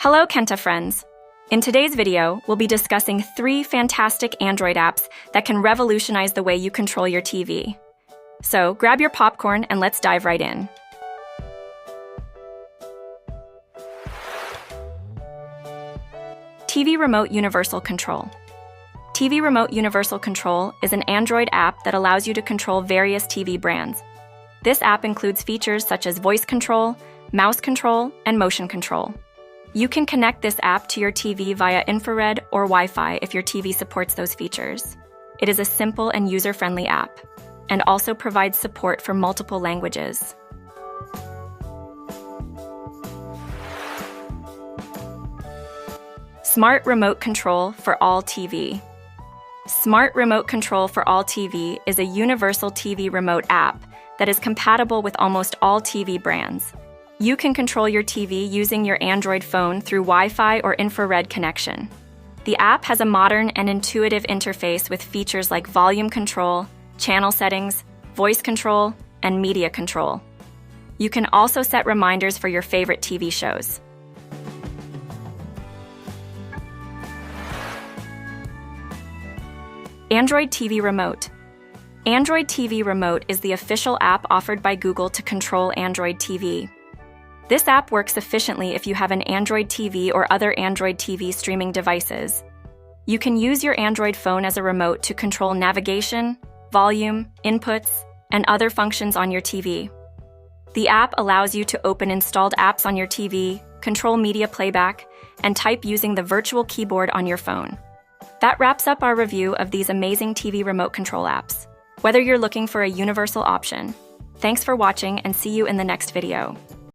Hello, Kenta friends! In today's video, we'll be discussing 3 fantastic Android apps that can revolutionize the way you control your TV. So, grab your popcorn and let's dive right in. TV Remote Universal Control. TV Remote Universal Control is an Android app that allows you to control various TV brands. This app includes features such as voice control, mouse control, and motion control. You can connect this app to your TV via infrared or Wi-Fi if your TV supports those features. It is a simple and user-friendly app, and also provides support for multiple languages. Smart Remote Control for All TV. Smart Remote Control for All TV is a universal TV remote app that is compatible with almost all TV brands. You can control your TV using your Android phone through Wi-Fi or infrared connection. The app has a modern and intuitive interface with features like volume control, channel settings, voice control, and media control. You can also set reminders for your favorite TV shows. Android TV Remote. Android TV Remote is the official app offered by Google to control Android TV. This app works efficiently if you have an Android TV or other Android TV streaming devices. You can use your Android phone as a remote to control navigation, volume, inputs, and other functions on your TV. The app allows you to open installed apps on your TV, control media playback, and type using the virtual keyboard on your phone. That wraps up our review of these amazing TV remote control apps. Whether you're looking for a universal option, thanks for watching and see you in the next video.